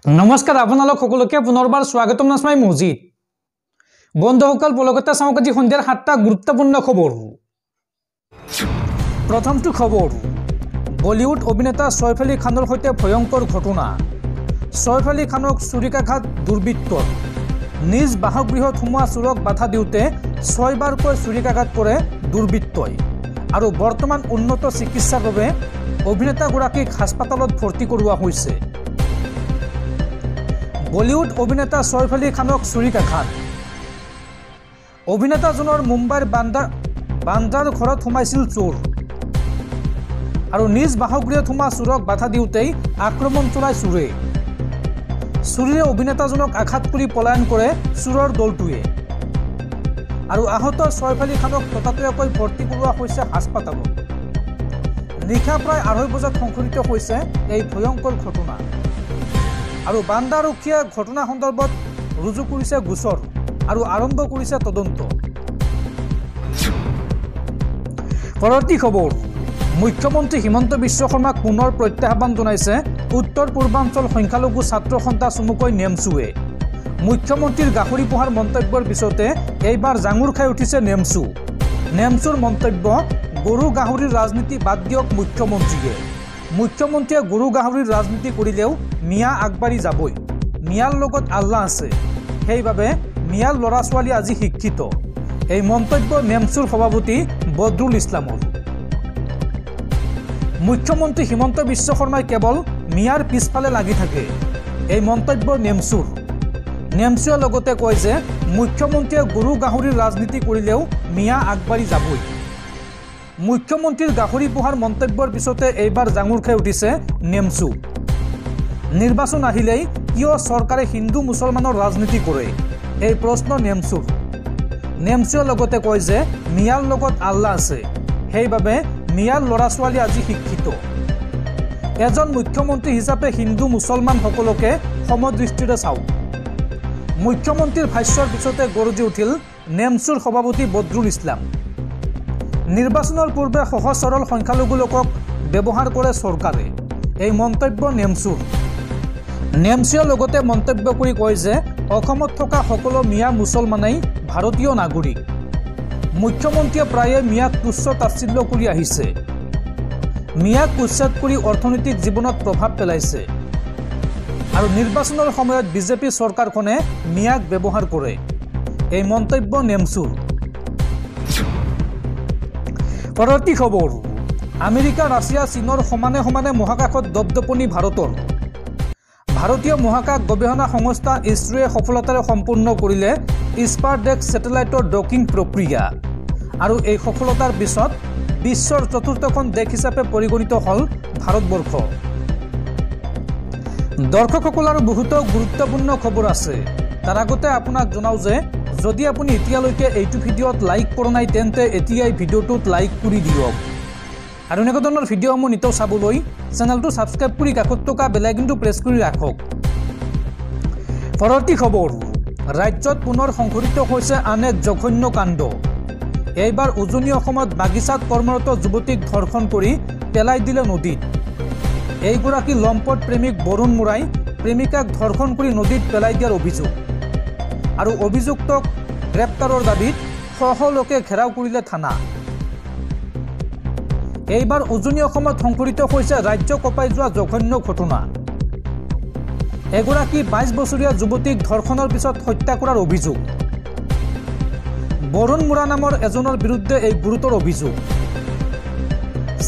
নমস্কাৰ আপোনালোক সকলোকে পুনৰবাৰ স্বাগতম নাছমাই মজিদ বন্ধুসকল পলকতে চাওক আজি সন্ধিয়াৰ 7টা গুৰুত্বপূৰ্ণ খবৰ প্ৰথমটো খবৰ বলিউড অভিনেতা সৈফ আলী খানৰ সৈতে ভয়ংকৰ ঘটনা সৈফ আলী খানক চুৰিকাঘাত দুৰ্বৃত্তৰ নিজ বাসগৃহত সোমোৱা চুৰক বাধা দিওঁতে 6 বাৰকৈ চুৰিকাঘাত কৰে দুৰ্বৃত্তই আৰু বৰ্তমান উন্নত চিকিৎসাৰ বাবে অভিনেতাগৰাকীক হাস্পতালত ভৰ্তি কৰোৱা হৈছে বলিউড অভিনেতা সৈফ আলী খানক চুৰিকাঘাত অভিনেতাজনৰ মুম্বাইৰ বান্দ্ৰাৰ ঘৰত সোমাইছিল চোৰ আৰু নিজ বাসগৃহত সোমোৱা চুৰক বাধা দিওঁতেই আক্ৰমণ চলাই চুৰে চুৰিৰে অভিনেতাজনক আঘাত কৰি পলায়ন কৰে চুৰৰ দলটোৱে আৰু আহত সৈফ আলী খানক ততাতৈয়াকৈ ভৰ্তি কৰোৱা হৈছে হাস্পতালত নিশা প্ৰায় 2:30 বজাত সংঘটিত হৈছে এই ভয়ংকৰ ঘটনা আৰু বান্দ্ৰা আৰক্ষীয়ে ঘটনা সন্দৰ্ভত ৰুজু কৰিছে গোচৰ আৰু আৰম্ভ কৰিছে তদন্ত পৰৱৰ্তী খবৰ মুখ্যমন্ত্ৰী হিমন্ত বিশ্ব শৰ্মাক পুনৰ প্ৰত্যাহ্বান জনাইছে উত্তৰ পূৰ্বাঞ্চল সংখ্যালঘু ছাত্ৰ সন্থা চমুকৈ নেমচুৱে মুখ্যমন্ত্ৰীৰ গাহৰি পোহাৰ মন্তব্যৰ পিছতে এইবাৰ জাঙুৰ খাই উঠিছে নেমচুৰ মন্তব্য গৰু গাহৰিৰ ৰাজনীতি বাদ দিয়ক মুখ্যমন্ত্ৰীয়ে গৰু গাহৰিৰ ৰাজনীতি কৰিলেও মিয়া আগবাঢ়ি যাবই মিয়াৰ লগত আল্লাহ আছে সেইবাবে মিয়াৰ ল'ৰা ছোৱালী আজি শিক্ষিত এই মন্তব্য নেমচুৰ সভাপতি বদৰুল ইছলামৰ মুখ্যমন্ত্ৰী হিমন্ত বিশ্ব শৰ্মাই কেৱল মিয়াৰ পিছফালে লাগি থাকে এই মন্তব্য নেমচুৱে লগতে কয় যে মুখ্যমন্ত্ৰীয়ে গৰু গাহৰিৰ ৰাজনীতি কৰিলেও মিয়া আগবাঢ়ি যাবই মুখ্যমন্ত্ৰীৰ গাহৰি পোহাৰ মন্তব্যৰ পিছতে এইবাৰ জাঙুৰ খাই উঠিছে নেমচু নিৰ্বাচন আহিলেই কিয় চৰকাৰে হিন্দু মুছলমানৰ ৰাজনীতি কৰে এই প্ৰশ্ন নেমচুৱে লগতে কয় যে মিয়াৰ লগত আল্লাহ আছে সেইবাবে মিয়াৰ ল'ৰা ছোৱালী আজি শিক্ষিত এজন মুখ্যমন্ত্ৰী হিচাপে হিন্দু মুছলমান সকলোকে সমদৃষ্টিৰে চাওক মুখ্যমন্ত্ৰীৰ ভাষ্যৰ পিছতে গৰজি উঠিল নেমচুৰ সভাপতি বদৰুল ইছলাম নিৰ্বাচনৰ পূৰ্বে সহজ সৰল সংখ্যালঘু লোকক ব্যৱহাৰ কৰে চৰকাৰে এই মন্তব্য নেমচুৱে লগতে মন্তব্য কৰি কয় যে অসমত থকা সকলো মিয়া মুছলমানেই ভাৰতীয় নাগৰিক মুখ্যমন্ত্ৰীয়ে প্ৰায়ে মিয়াক তুচ্ছ তাচ্ছিল্য কৰি আহিছে মিয়াক উচ্ছেদ কৰি অৰ্থনৈতিক জীৱনত প্ৰভাৱ পেলাইছে আৰু নিৰ্বাচনৰ সময়ত বিজেপি চৰকাৰখনে মিয়াক ব্যৱহাৰ কৰে এই মন্তব্য নেমচুৰ পৰৱৰ্তী খবৰ আমেৰিকা ৰাছিয়া চীনৰ সমানে সমানে মহাকাশত দপদপনি ভাৰতীয় মহাকাশ গৱেষণা সংস্থা ইছৰোৱে সফলতাৰে সম্পূৰ্ণ কৰিলে স্পাৰডেক্স ছেটেলাইটৰ ডকিং প্ৰক্ৰিয়া আৰু এই সফলতাৰ পিছত বিশ্বৰ চতুৰ্থখন দেশ হিচাপে পৰিগণিত হ'ল ভাৰতবৰ্ষ দৰ্শকসকল আৰু বহুতো গুৰুত্বপূৰ্ণ খবৰ আছে তাৰ আগতে আপোনাক জনাও যে যদি আপুনি এতিয়ালৈকে এইটো ভিডিঅ'ত লাইক কৰা নাই তেন্তে এতিয়াই ভিডিঅ'টোত লাইক কৰি দিয়ক আৰু এনেকুৱা ধৰণৰ ভিডিঅ'সমূহ নিতৌ চাবলৈ চেনেলটো ছাবস্ক্ৰাইব কৰি কাষত থকা বেল আইকনটো প্ৰেছ কৰি ৰাখক পৰৱৰ্তী খবৰ ৰাজ্যত পুনৰ সংঘটিত হৈছে আন এক জঘন্য কাণ্ড এইবাৰ উজনি অসমত বাগিচাত কৰ্মৰত যুৱতীক ধৰ্ষণ কৰি পেলাই দিলে নদীত এইগৰাকী লম্পট প্ৰেমিক বৰুণ মুৰাই প্ৰেমিকাক ধৰ্ষণ কৰি নদীত পেলাই দিয়াৰ অভিযোগ আৰু অভিযুক্তক গ্ৰেপ্তাৰৰ দাবীত শ লোকে ঘেৰাও কৰিলে থানা এইবাৰ উজনি অসমত সংঘটিত হৈছে ৰাজ্য কঁপাই যোৱা জঘন্য ঘটনা এগৰাকী 22 বছৰীয়া যুৱতীক ধৰ্ষণৰ পিছত হত্যা কৰাৰ অভিযোগ বৰুণ মুৰা নামৰ এজনৰ বিৰুদ্ধে এই গুৰুতৰ অভিযোগ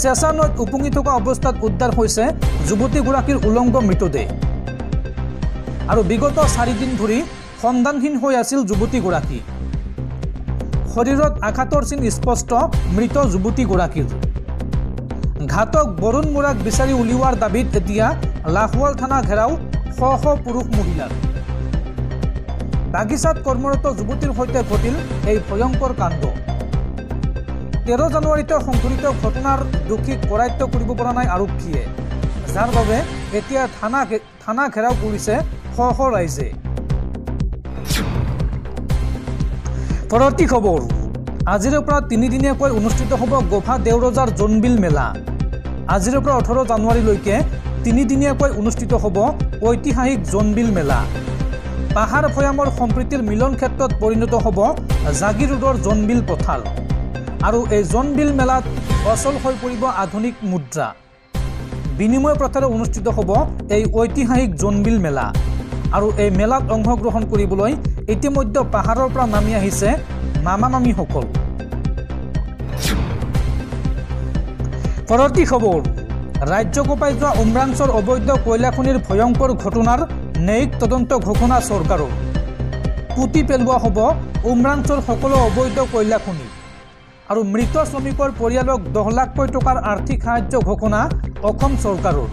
চেঁচা নৈত উপঙি থকা অৱস্থাত উদ্ধাৰ হৈছে যুৱতীগৰাকীৰ উলংগ মৃতদেহ আৰু বিগত 4 দিন ধৰি সন্ধানহীন হৈ আছিল যুৱতীগৰাকী শৰীৰত আঘাতৰ চিন স্পষ্ট মৃত যুৱতীগৰাকীৰ ঘাতক বৰুণ মুৰাক বিচাৰি উলিওৱাৰ দাবীত এতিয়া লাহোৱাল থানা ঘেৰাও শ পুৰুষ মহিলাৰ বাগিচাত কৰ্মৰত যুৱতীৰ সৈতে ঘটিল এই ভয়ংকৰ কাণ্ড 13 জানুৱাৰীতে সংঘটিত ঘটনাৰ দোষীক কৰায়ত্ব কৰিব পৰা নাই আৰক্ষীয়ে যাৰ বাবে এতিয়া থানা ঘেৰাও কৰিছে শ ৰাইজে পৰৱৰ্তী খবৰ আজিৰে পৰা 3 দিনীয়াকৈ অনুষ্ঠিত হ'ব গোভা দেওৰজাৰ জোনবিল মেলা আজিৰে পৰা 18 জানুৱাৰীলৈকে তিনিদিনীয়াকৈ অনুষ্ঠিত হ'ব ঐতিহাসিক জোনবিল মেলা। পাহাৰ ভৈয়ামৰ সম্প্ৰীতিৰ মিলন ক্ষেত্ৰত পৰিণত হ'ব জাগিৰ ৰোডৰ জোনবিল পথাৰ। আৰু এই জোনবিল মেলাত অচল হৈ পৰিব আধুনিক মুদ্ৰা। বিনিময় প্ৰথাৰে অনুষ্ঠিত হ'ব এই ঐতিহাসিক জোনবিল মেলা। আৰু এই মেলাত অংশগ্ৰহণ কৰিবলৈ ইতিমধ্যে পাহাৰৰ পৰা নামি আহিছে মামা মামীসকল। পৰৱৰ্তী খবৰ, ৰাজ্য কঁপাই যোৱা উমৰাংচৰ অবৈধ কয়লা খনিৰ ভয়ংকৰ ঘটনাৰ ন্যায়িক তদন্ত ঘোষণা চৰকাৰৰ। পুতি পেলোৱা হ'ব উমৰাংচৰ সকলো অবৈধ কয়লা খনি। আৰু মৃত শ্ৰমিকৰ পৰিয়ালক 10 লাখকৈ টকাৰ আৰ্থিক সাহায্য ঘোষণা অসম চৰকাৰৰ।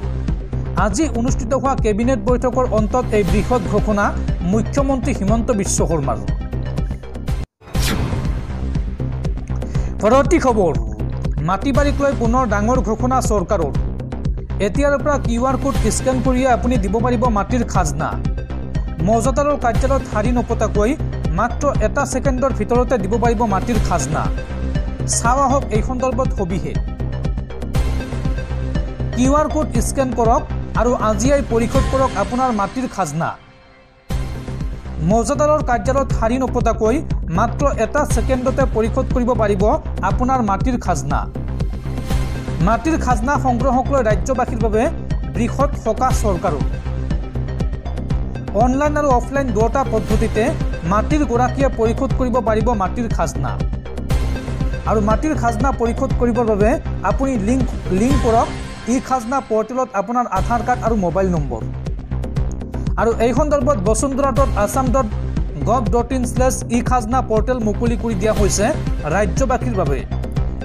আজি অনুষ্ঠিত হোৱা কেবিনেট বৈঠকৰ অন্তত এই বৃহৎ ঘোষণা মুখ্যমন্ত্ৰী হিমন্ত বিশ্ব শৰ্মাৰ। পৰৱৰ্তী খবৰ, মাটিবাৰীক লৈ পুনৰ ডাঙৰ ঘোষণা চৰকাৰৰ। এতিয়াৰ পৰা QR কোড স্কেন কৰিয়ে আপুনি দিব পাৰিব মাটিৰ খাজনা। মৌজাদাৰৰ কাৰ্যালয়ত শাৰী নপতাকৈ মাত্ৰ 1 ছেকেণ্ডৰ ভিতৰতে দিব পাৰিব মাটিৰ খাজনা। চাওঁ আহক এই সন্দৰ্ভত সবিশেষ। QR কোড স্কেন কৰক আৰু আজিয়াই পৰিশোধ কৰক আপোনাৰ মাটিৰ খাজনা। মৌজাদাৰৰ কাৰ্যালয়ত শাৰী নপতাকৈ মাত্ৰ 1 ছেকেণ্ডতে পৰিশোধ কৰিব পাৰিব আপোনাৰ মাটিৰ খাজনা। মাটিৰ খাজনা সংগ্ৰহক লৈ ৰাজ্যবাসীৰ বাবে বৃহৎ সকাহ চৰকাৰৰ। অনলাইন আৰু অফলাইন দুয়োটা পদ্ধতিতে মাটিৰ গৰাকীয়ে পৰিশোধ কৰিব পাৰিব মাটিৰ খাজনা। আৰু মাটিৰ খাজনা পৰিশোধ কৰিবৰ বাবে আপুনি লিংক কৰক ই-খাজনা পৰ্টেলত আপোনাৰ আধাৰ কাৰ্ড আৰু মোবাইল নম্বৰ। আৰু এই সন্দৰ্ভত basundhara.assam.gov.in/e-খাজনা পৰ্টেল মুকলি কৰি দিয়া হৈছে ৰাজ্যবাসীৰ বাবে।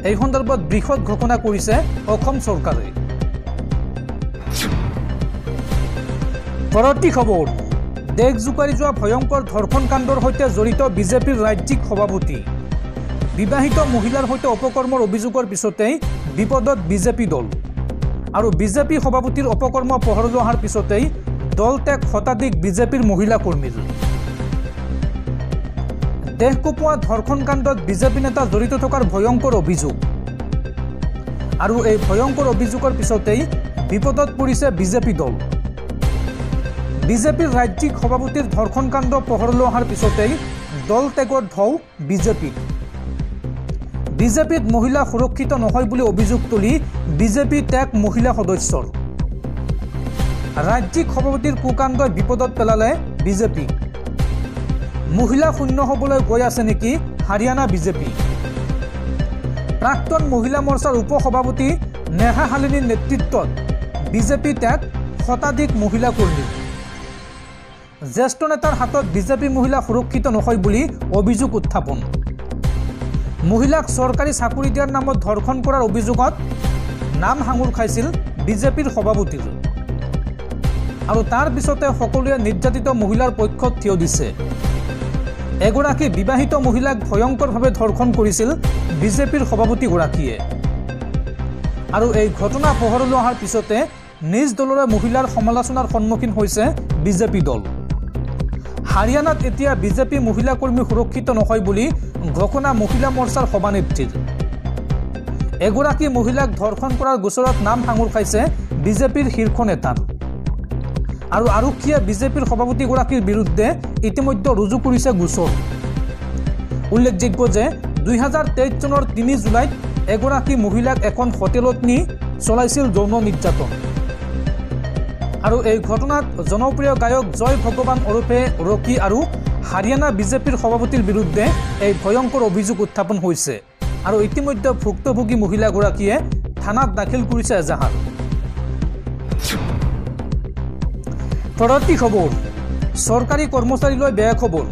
এই সন্দৰ্ভত বৃহৎ ঘোষণা কৰিছে অসম চৰকাৰে। পৰৱৰ্তী খবৰ, দেশ জোকাৰি যোৱা ভয়ংকৰ ধৰ্ষণ কাণ্ডৰ সৈতে জড়িত বিজেপিৰ ৰাজ্যিক সভাপতি। বিবাহিত মহিলাৰ সৈতে অপকৰ্মৰ অভিযোগৰ পিছতেই বিপদত বিজেপি দল। আৰু বিজেপি সভাপতিৰ অপকৰ্ম পোহৰলৈ অহাৰ পিছতেই দল ত্যাগ শতাধিক বিজেপিৰ মহিলা কৰ্মীৰ। দেশ কঁপোৱা ধৰ্ষণ কাণ্ডত বিজেপি নেতা জড়িত থকাৰ ভয়ংকৰ অভিযোগ। আৰু এই ভয়ংকৰ অভিযোগৰ পিছতেই বিপদত পৰিছে বিজেপি দল। বিজেপিৰ ৰাজ্যিক সভাপতিৰ ধৰ্ষণ কাণ্ড পোহৰলৈ অহাৰ পিছতেই দল ত্যাগৰ ঢৌ বিজেপিত। বিজেপিত মহিলা সুৰক্ষিত নহয় বুলি অভিযোগ তুলি বিজেপি ত্যাগ মহিলা সদস্যৰ। ৰাজ্যিক সভাপতিৰ কুকাণ্ডই বিপদত পেলালে বিজেপি। মহিলা শূন্য হ'বলৈ গৈ আছে নেকি হাৰিয়ানা বিজেপি। প্ৰাক্তন মহিলা মৰ্চাৰ উপ সভাপতি নেহা হালিনীৰ নেতৃত্বত বিজেপি ত্যাগ শতাধিক মহিলা কৰ্মী। জ্যেষ্ঠ নেতাৰ হাতত বিজেপি মহিলা সুৰক্ষিত নহয় বুলি অভিযোগ উত্থাপন। মহিলাক চৰকাৰী চাকৰি দিয়াৰ নামত ধৰ্ষণ কৰাৰ অভিযোগত নাম সাঙুৰ খাইছিল বিজেপিৰ সভাপতিৰ। আৰু তাৰ পিছতে সকলোৱে নিৰ্যাতিত মহিলাৰ পক্ষত থিয় দিছে। এগৰাকী বিবাহিত মহিলাক ভয়ংকৰভাৱে ধৰ্ষণ কৰিছিল বিজেপিৰ সভাপতিগৰাকীয়ে। আৰু এই ঘটনা পোহৰলৈ অহাৰ পিছতে নিজ দলৰে মহিলাৰ সমালোচনাৰ সন্মুখীন হৈছে বিজেপি দল। হাৰিয়ানাত এতিয়া বিজেপি মহিলা কৰ্মী সুৰক্ষিত নহয় বুলি ঘোষণা মহিলা মৰ্চাৰ সভানেত্ৰীৰ। এগৰাকী মহিলাক ধৰ্ষণ কৰাৰ গোচৰত নাম সাঙুৰ খাইছে বিজেপিৰ শীৰ্ষ নেতাৰ। আৰু আৰক্ষীয়ে বিজেপিৰ সভাপতিগৰাকীৰ বিৰুদ্ধে ইতিমধ্যে ৰুজু কৰিছে গোচৰ। উল্লেখযোগ্য যে 2023 চনৰ 3 জুলাইত এগৰাকী মহিলাক এখন হোটেলত নি চলাইছিল যৌন নিৰ্যাতন। আৰু এই ঘটনাত জনপ্ৰিয় গায়ক জয় ভগৱান ওৰফে ৰকি আৰু হাৰিয়ানা বিজেপিৰ সভাপতিৰ বিৰুদ্ধে এই ভয়ংকৰ অভিযোগ উত্থাপন হৈছে। আৰু ইতিমধ্যে ভুক্তভোগী মহিলাগৰাকীয়ে থানাত দাখিল কৰিছে এজাহাৰ। পৰৱৰ্তী খবৰ, চৰকাৰী কৰ্মচাৰীলৈ বেয়া খবৰ।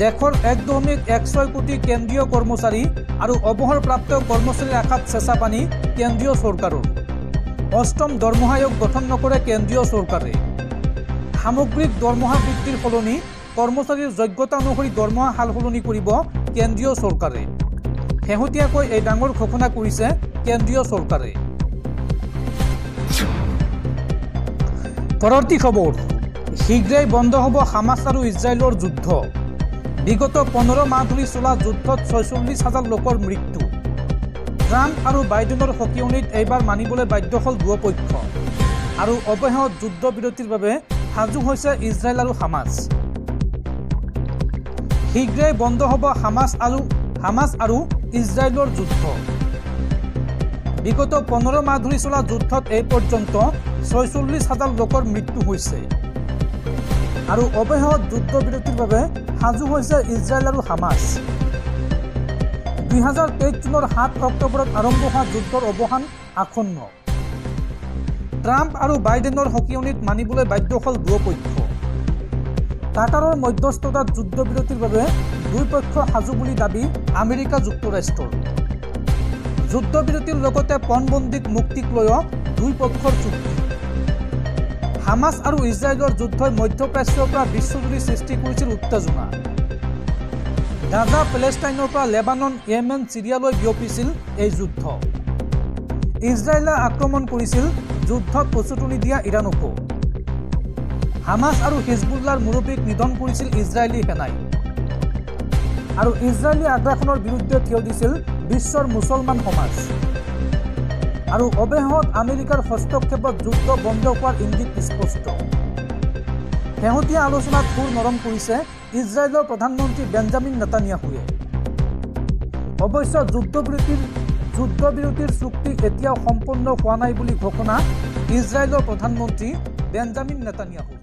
দেশৰ 1.16 কোটি কেন্দ্ৰীয় কৰ্মচাৰী আৰু অৱসৰপ্ৰাপ্ত কৰ্মচাৰীৰ আশাত চেঁচা পানী কেন্দ্ৰীয় চৰকাৰৰ। 8ম দৰমহা আয়োগ গঠন নকৰে কেন্দ্ৰীয় চৰকাৰে। সামগ্ৰিক দৰমহা বৃদ্ধিৰ সলনি কৰ্মচাৰীৰ যোগ্যতা অনুসৰি দৰমহা সাল সলনি কৰিব কেন্দ্ৰীয় চৰকাৰে। শেহতীয়াকৈ এই ডাঙৰ ঘোষণা কৰিছে কেন্দ্ৰীয় চৰকাৰে। পৰৱৰ্তী খবৰ, শীঘ্ৰেই বন্ধ হ'ব হামাছ আৰু ইজৰাইলৰ যুদ্ধ। বিগত 15 মাহ ধৰি চলা যুদ্ধত 46,000 লোকৰ মৃত্যু। ট্ৰাম্প আৰু বাইডেনৰ সকিয়নিত এইবাৰ মানিবলৈ বাধ্য হ'ল দুয়োপক্ষ। আৰু অব্যাহত যুদ্ধবিৰতিৰ বাবে সাজু হৈছে ইজৰাইল আৰু হামাছ। শীঘ্ৰেই বন্ধ হ'ব হামাছ আৰু ইজৰাইলৰ যুদ্ধ। বিগত 15 মাহ ধৰি চলা যুদ্ধত এই পৰ্যন্ত 46,000 লোকৰ মৃত্যু হৈছে আৰু অব্যাহত যুদ্ধবিৰতিৰ বাবে সাজু হৈছে ইজৰাইল আৰু হামাছ। 2023 চনৰ 7 অক্টোবৰত আৰম্ভ হোৱা যুদ্ধৰ অৱসান আসন্ন। ট্ৰাম্প আৰু বাইডেনৰ সকিয়নিত মানিবলৈ বাধ্য হ'ল দুয়োপক্ষ। কাটাৰৰ মধ্যস্থতাত যুদ্ধবিৰতিৰ বাবে দুই পক্ষ সাজু বুলি দাবী আমেৰিকা যুক্তৰাষ্ট্ৰৰ। যুদ্ধবিৰতিৰ লগতে পণবন্দীক মুক্তিক লৈও দুই পক্ষৰ চুক্তি। হামাছ আৰু ইজৰাইলৰ যুদ্ধই মধ্যপ্ৰাচ্যৰ পৰা বিশ্বজুৰি সৃষ্টি কৰিছিল উত্তেজনা। গাজা, পেলেষ্টাইনৰ পৰা লেবানন, য়েমেন, চিৰিয়ালৈ বিয়পিছিল এই যুদ্ধ। ইজৰাইলে আক্ৰমণ কৰিছিল, যুদ্ধত প্ৰস্তুতি দিয়া ইৰাণকো। হামাছ আৰু হিজবুল্লাৰ মুৰব্বীক নিধন কৰিছিল ইজৰাইলী সেনাই। আৰু ইজৰাইলী আগ্ৰাসনৰ বিৰুদ্ধে থিয় দিছিল বিশ্বৰ মুছলমান সমাজ। আৰু অব্যাহত আমেৰিকাৰ হস্তক্ষেপত যুদ্ধ বন্ধ হোৱাৰ ইংগিত স্পষ্ট। শেহতীয়া আলোচনাত সুৰ নৰম কৰিছে ইজৰাইলৰ প্ৰধানমন্ত্ৰী বেঞ্জামিন নেতানিয়াহুৱে। অৱশ্যে যুদ্ধবিৰতিৰ চুক্তি এতিয়াও সম্পূৰ্ণ হোৱা নাই বুলি ঘোষণা ইজৰাইলৰ প্ৰধানমন্ত্ৰী বেঞ্জামিন নেতানিয়াহু।